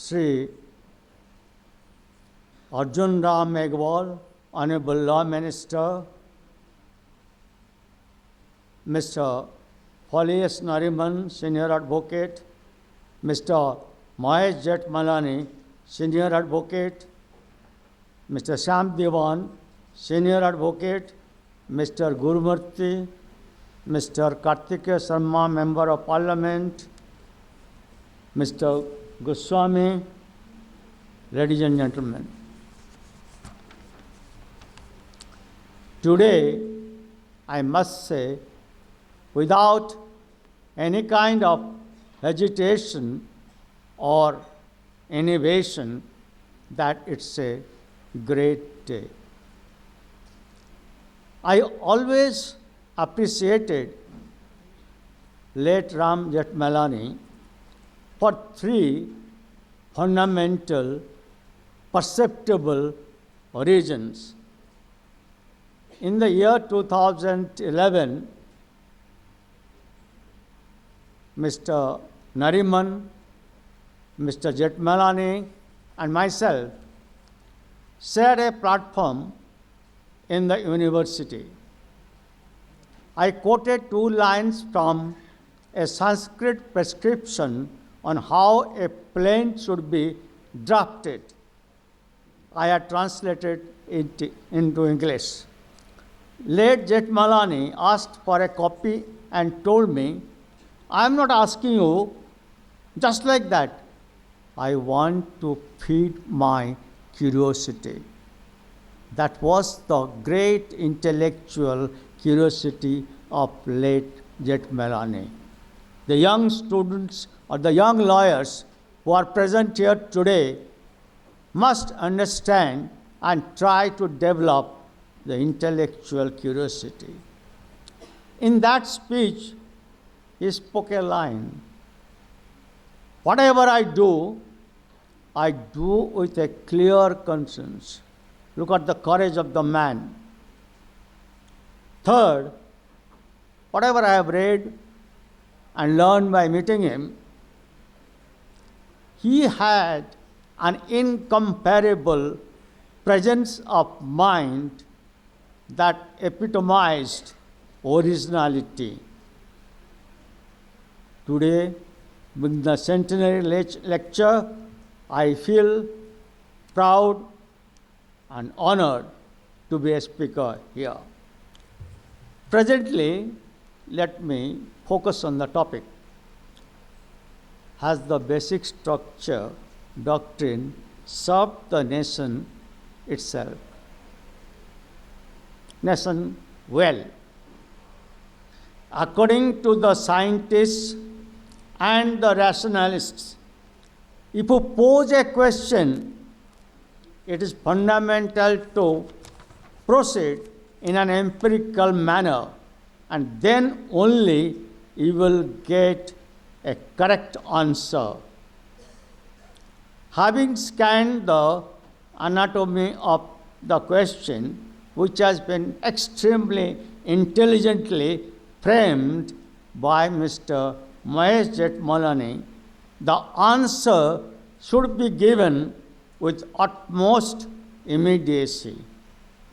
Sri Arjun Ram Meghwal, Honorable Law Minister, Mr. Falias Nariman, Senior Advocate, Mr. Mahesh Jethmalani, Senior Advocate, Mr. Sham Devan, Senior Advocate, Mr. Gurumurthy, Mr. Kartikeya Sharma, Member of Parliament, Mr. Goswami, ladies and gentlemen. Today, I must say, without any kind of hesitation or innovation, that it's a great day. I always appreciated late Ram Jethmalani for three fundamental, perceptible reasons. In the year 2011, Mr. Nariman, Mr. Jethmalani, and myself shared a platform in the university. I quoted two lines from a Sanskrit prescription on how a plane should be drafted. I had translated it into English. Late Jethmalani asked for a copy and told me, I am not asking you just like that. I want to feed my curiosity. That was the great intellectual curiosity of late Jethmalani. The young students or the young lawyers who are present here today must understand and try to develop the intellectual curiosity. In that speech, he spoke a line. Whatever I do with a clear conscience. Look at the courage of the man. Third, whatever I have read and learned by meeting him, he had an incomparable presence of mind that epitomized originality. Today, with the Centenary lecture, I feel proud and honored to be a speaker here. Presently, let me focus on the topic. Has the basic structure doctrine served the nation itself? Nation well. According to the scientists and the rationalists, if you pose a question, it is fundamental to proceed in an empirical manner, and then only you will get a correct answer. Having scanned the anatomy of the question, which has been extremely intelligently framed by Mr. Mahesh Jethmalani, the answer should be given with utmost immediacy.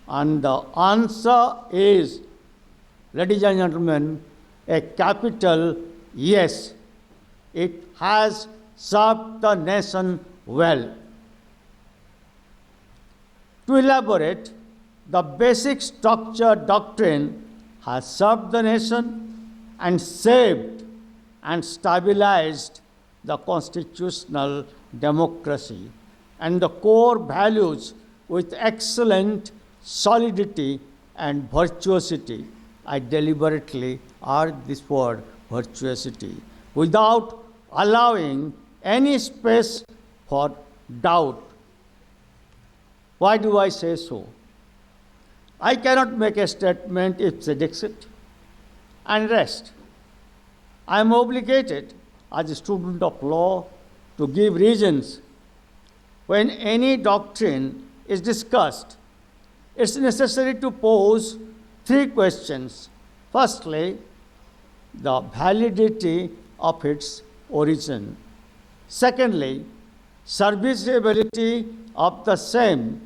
And the answer is, ladies and gentlemen, a capital yes. It has served the nation well. To elaborate, the basic structure doctrine has served the nation and saved and stabilized the constitutional democracy and the core values with excellent solidity and virtuosity. I deliberately add this word, virtuosity, without allowing any space for doubt. Why do I say so? I cannot make a statement if said exit and rest. I am obligated as a student of law to give reasons. When any doctrine is discussed, it's necessary to pose three questions. Firstly, the validity of its origin. Secondly, serviceability of the same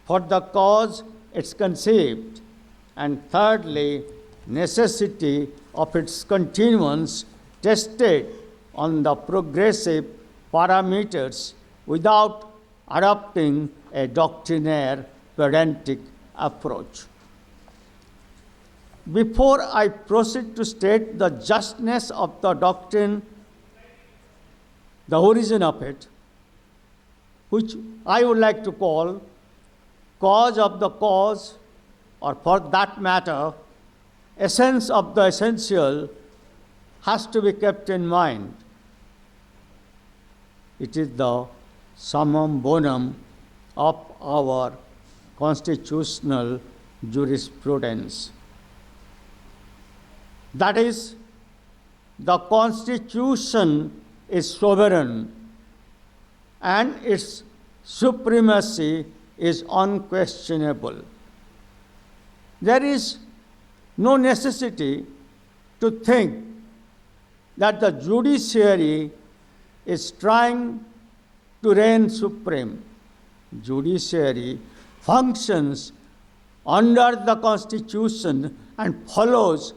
for the cause it's conceived, and thirdly, necessity of its continuance tested on the progressive parameters without adopting a doctrinaire pedantic approach. Before I proceed to state the justness of the doctrine, the origin of it, which I would like to call cause of the cause, or for that matter, essence of the essential, has to be kept in mind. It is the summum bonum of our constitutional jurisprudence. That is, the Constitution is sovereign and its supremacy is unquestionable. There is no necessity to think that the judiciary is trying to reign supreme. Judiciary functions under the Constitution and follows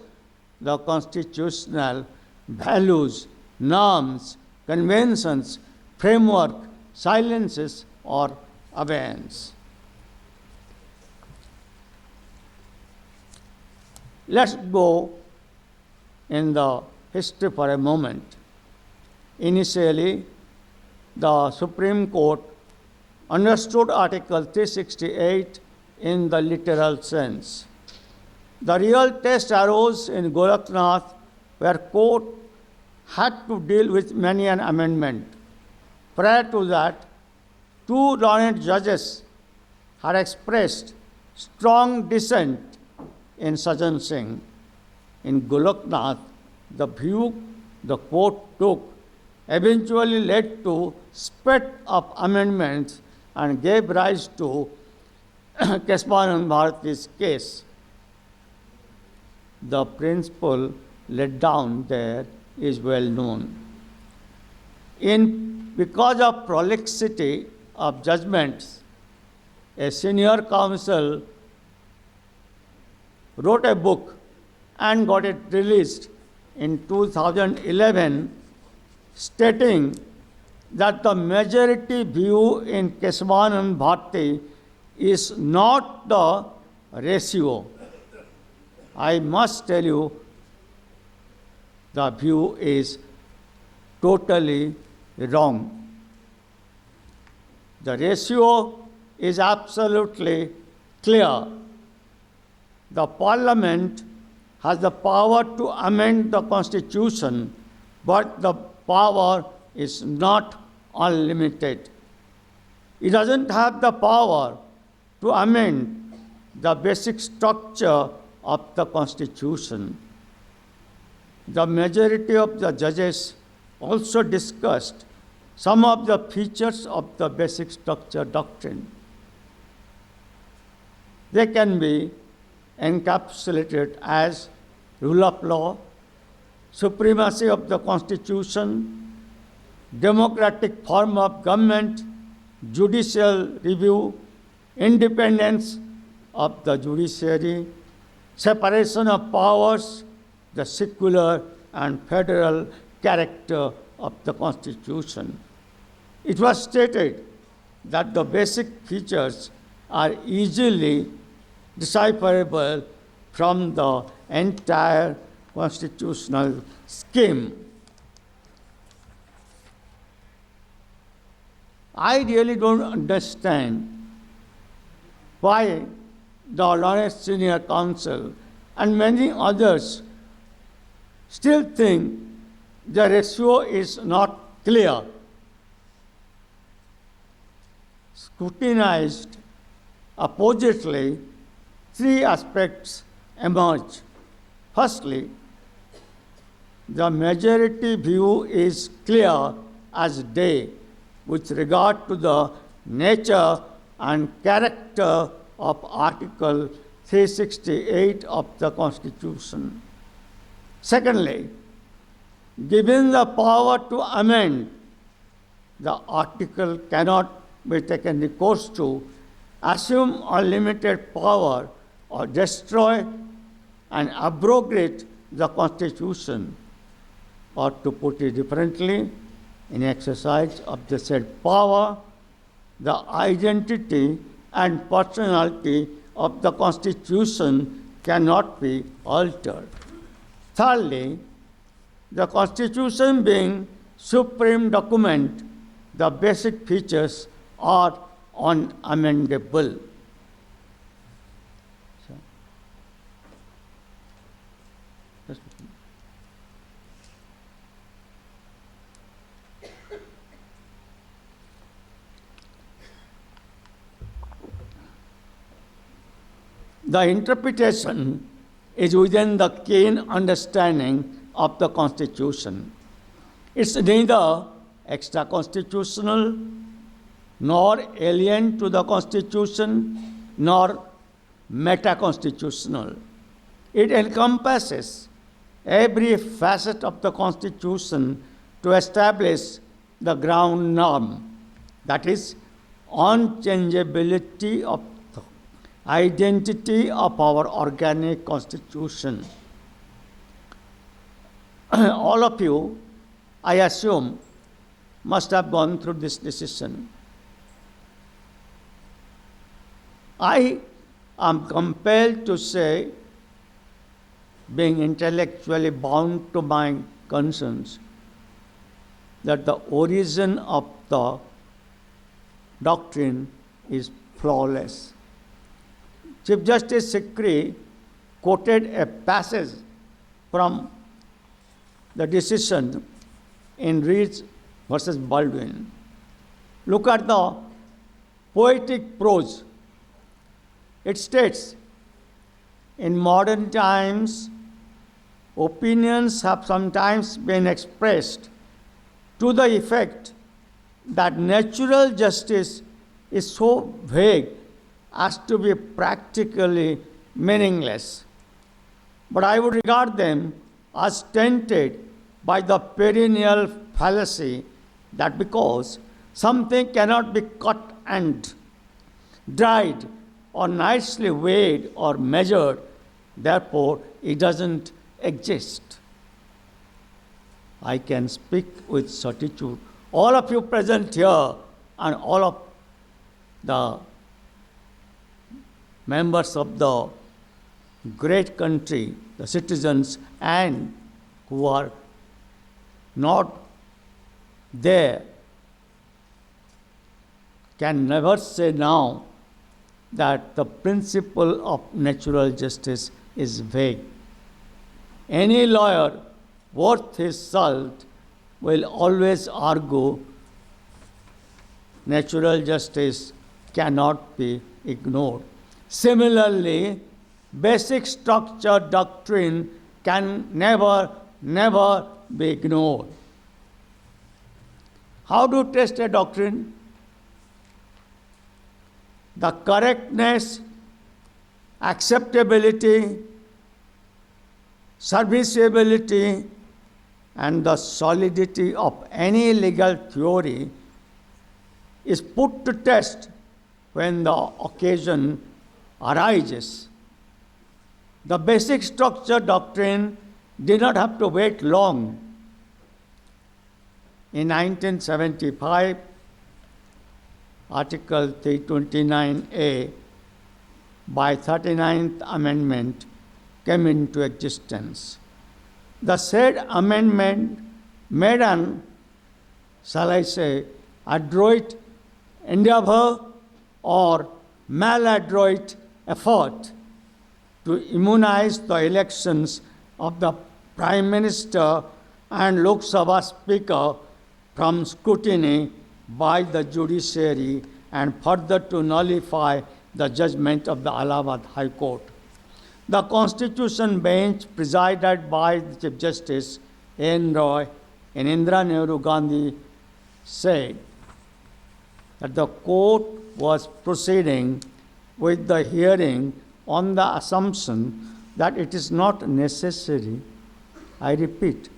the constitutional values, norms, conventions, framework, silences, or abeyance. Let's go in the history for a moment. Initially, the Supreme Court understood Article 368 in the literal sense. The real test arose in Gorakhnath, where court had to deal with many an amendment. Prior to that, two learned judges had expressed strong dissent in Sajjan Singh. In Gorakhnath, the view the court took eventually led to spate of amendments and gave rise to Keswanand Bharati's case. The principle laid down there is well known. Because of prolixity of judgments, a senior counsel wrote a book and got it released in 2011, stating that the majority view in Keswanand Bharati is not the ratio. I must tell you, the view is totally wrong. The ratio is absolutely clear. The Parliament has the power to amend the Constitution, but the power is not unlimited. It doesn't have the power to amend the basic structure of the Constitution. The majority of the judges also discussed some of the features of the basic structure doctrine. They can be encapsulated as rule of law, supremacy of the Constitution, democratic form of government, judicial review, independence of the judiciary, separation of powers, the secular and federal character of the Constitution. It was stated that the basic features are easily decipherable from the entire constitutional scheme. I really don't understand why the learned senior counsel and many others still think the ratio is not clear. Scrutinized oppositely, three aspects emerge. Firstly, the majority view is clear as day with regard to the nature and character of Article 368 of the Constitution. Secondly, given the power to amend, the article cannot be taken recourse to, assume unlimited power, or destroy and abrogate the Constitution, or to put it differently, in exercise of the said power, the identity and personality of the Constitution cannot be altered. Thirdly, the Constitution being supreme document, the basic features are unamendable. The interpretation is within the keen understanding of the Constitution. It's neither extra-constitutional, nor alien to the Constitution, nor meta-constitutional. It encompasses every facet of the Constitution to establish the ground norm, that is, unchangeability of the identity of our organic Constitution. All of you, I assume, must have gone through this decision. I am compelled to say, being intellectually bound to my concerns, that the origin of the doctrine is flawless. Chief Justice Sikri quoted a passage from the decision in Reed versus Baldwin. Look at the poetic prose. It states, in modern times, opinions have sometimes been expressed to the effect that natural justice is so vague as to be practically meaningless. But I would regard them as tainted by the perennial fallacy that because something cannot be cut and dried or nicely weighed or measured, therefore it doesn't exist. I can speak with certitude. All of you present here and all of the members of the great country, the citizens, and who are not there, can never say now that the principle of natural justice is vague. Any lawyer worth his salt will always argue natural justice cannot be ignored. Similarly, basic structure doctrine can never be ignored. How to test a doctrine? The correctness, acceptability, serviceability, and the solidity of any legal theory is put to test when the occasion arises. The basic structure doctrine did not have to wait long. In 1975, Article 329A by 39th Amendment came into existence. The said amendment made an, shall I say, adroit endeavor or maladroit effort to immunize the elections of the Prime Minister and Lok Sabha Speaker from scrutiny by the judiciary and further to nullify the judgment of the Allahabad High Court. The Constitution Bench, presided by the Chief Justice N. Roy and Indira Nehru Gandhi, said that the court was proceeding with the hearing on the assumption that it is not necessary, I repeat,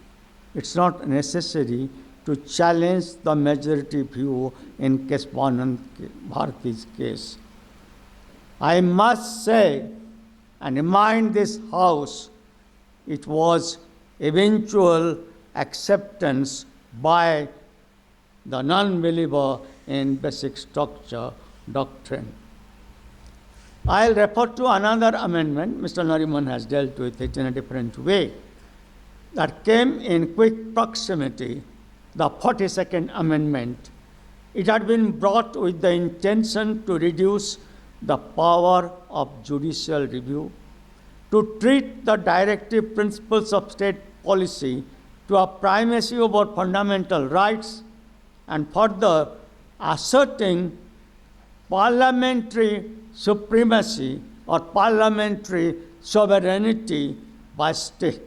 it's not necessary to challenge the majority view in Keswanand Bharati's case. I must say and remind this House, it was eventual acceptance by the non-believer in basic structure doctrine. I'll refer to another amendment, Mr. Nariman has dealt with it in a different way, that came in quick proximity, the 42nd Amendment. It had been brought with the intention to reduce the power of judicial review, to treat the directive principles of state policy to a primacy over fundamental rights, and further asserting parliamentary supremacy or parliamentary sovereignty by state,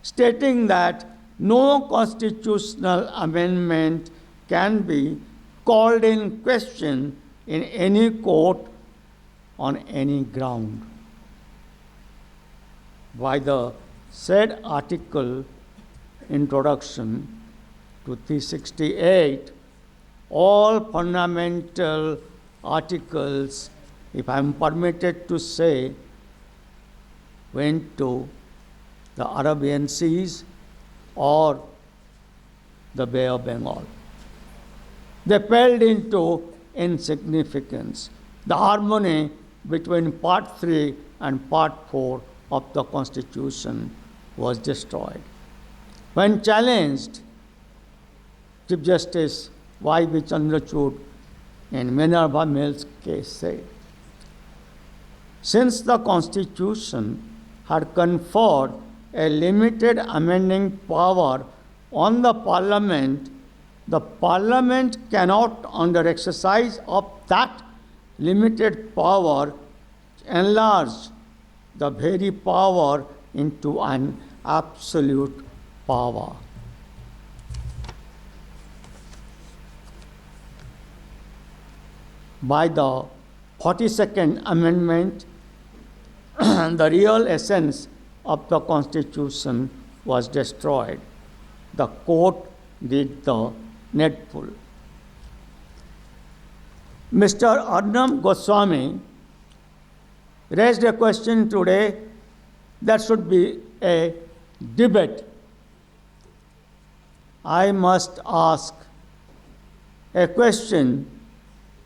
stating that no constitutional amendment can be called in question in any court on any ground. By the said article introduction to 368, all fundamental articles, if I am permitted to say, went to the Arabian Seas or the Bay of Bengal. They fell into insignificance. The harmony between Part 3 and Part 4 of the Constitution was destroyed. When challenged, Chief Justice Y.B. Chandrachud in Minerva Mills case said, since the Constitution had conferred a limited amending power on the Parliament cannot, under exercise of that limited power, enlarge the very power into an absolute power. By the 42nd Amendment, the real essence of the Constitution was destroyed. The court did the needful. Mr. Arnab Goswami raised a question today that should be a debate. I must ask a question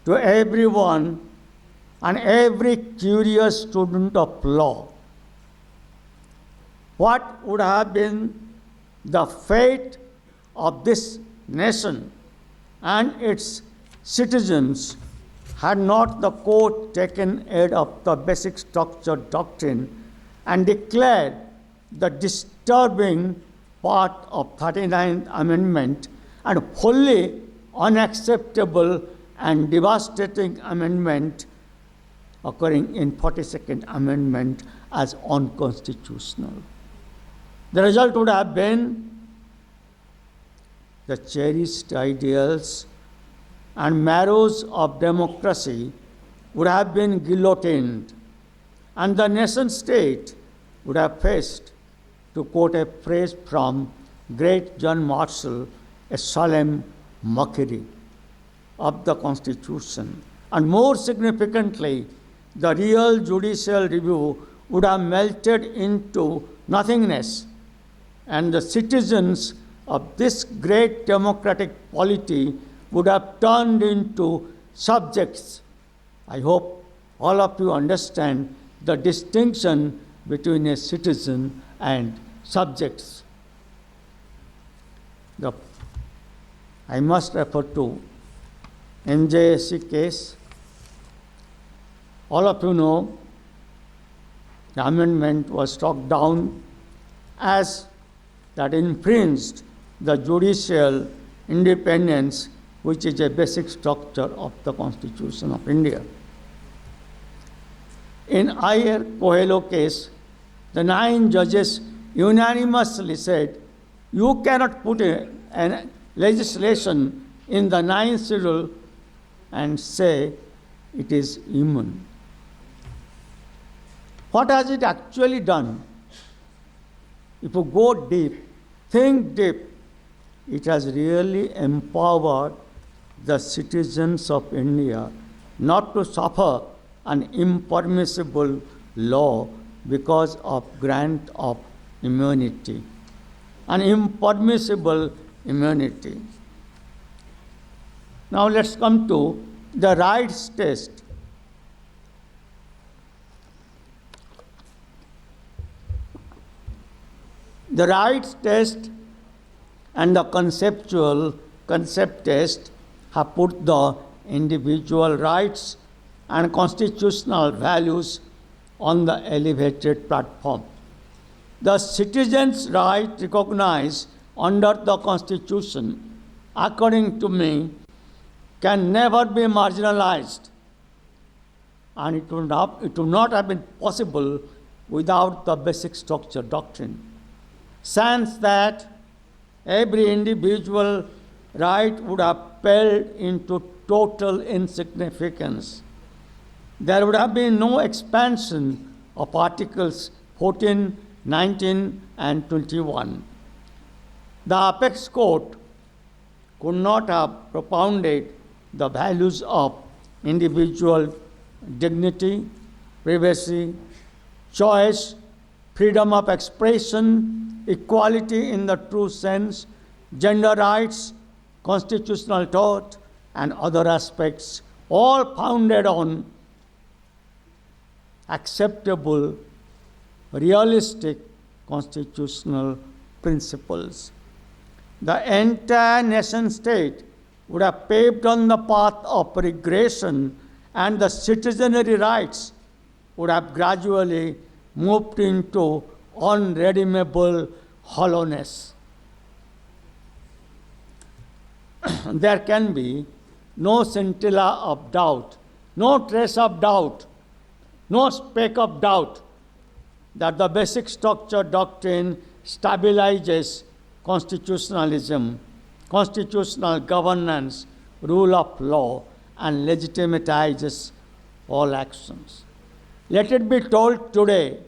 to everyone and every curious student of law. What would have been the fate of this nation and its citizens had not the court taken aid of the basic structure doctrine and declared the disturbing part of 39th Amendment and wholly unacceptable and devastating amendment occurring in 42nd Amendment as unconstitutional. The result would have been the cherished ideals and marrows of democracy would have been guillotined, and the nation state would have faced, to quote a phrase from great John Marshall, a solemn mockery of the Constitution. And more significantly, the real judicial review would have melted into nothingness, and the citizens of this great democratic polity would have turned into subjects. I hope all of you understand the distinction between a citizen and subjects. I must refer to NJSC case. All of you know the amendment was struck down as that infringed the judicial independence, which is a basic structure of the Constitution of India. In Iyer Coelho case, the 9 judges unanimously said, you cannot put a legislation in the 9th schedule and say it is human. What has it actually done? If you go deep, think deep, it has really empowered the citizens of India not to suffer an impermissible law because of grant of immunity. An impermissible immunity. Now let's come to the rights test. The rights test and the concept test have put the individual rights and constitutional values on the elevated platform. The citizens' rights recognized under the Constitution, according to me, can never be marginalized, and it would not have been possible without the basic structure doctrine. Since that every individual right would have paled into total insignificance. There would have been no expansion of Articles 14, 19, and 21. The apex court could not have propounded the values of individual dignity, privacy, choice, freedom of expression, equality in the true sense, gender rights, constitutional tort, and other aspects, all founded on acceptable, realistic constitutional principles. The entire nation state would have paved on the path of regression, and the citizenry rights would have gradually moved into unredeemable hollowness. There can be no scintilla of doubt, no trace of doubt, no speck of doubt that the basic structure doctrine stabilizes constitutionalism, constitutional governance, rule of law, and legitimatizes all actions. Let it be told today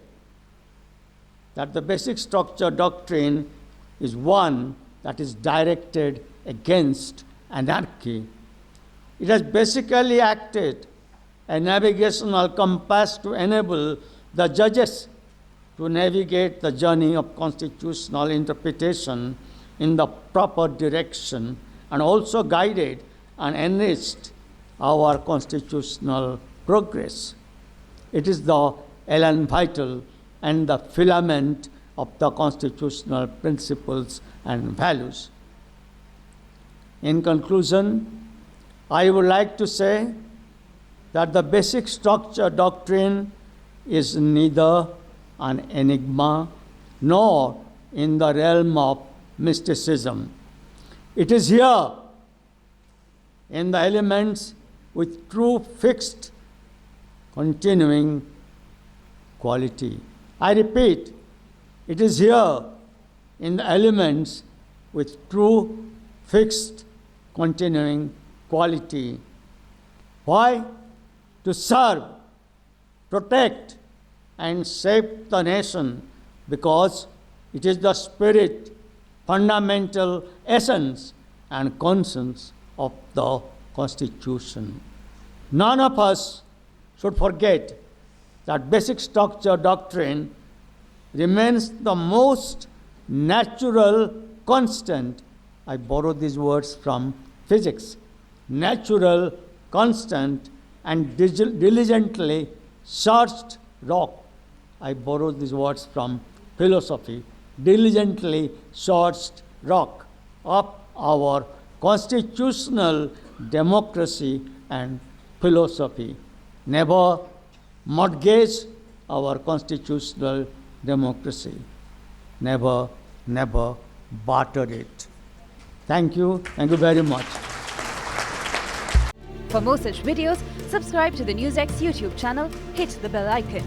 that the basic structure doctrine is one that is directed against anarchy. It has basically acted a navigational compass to enable the judges to navigate the journey of constitutional interpretation in the proper direction, and also guided and enriched our constitutional progress. It is the elan vital and the filament of the constitutional principles and values. In conclusion, I would like to say that the basic structure doctrine is neither an enigma nor in the realm of mysticism. It is here in the elements with true fixed continuing quality. I repeat, it is here in the elements with true fixed continuing quality. Why? To serve, protect, and shape the nation, because it is the spirit, fundamental essence, and conscience of the Constitution. None of us should forget that basic structure doctrine remains the most natural constant. I borrow these words from physics. Natural, constant, and diligently searched rock. I borrow these words from philosophy. Diligently searched rock of our constitutional democracy and philosophy. Never mortgage our constitutional democracy. Never barter it. Thank you very much. For more such videos, subscribe to the NewsX YouTube channel, hit the bell icon.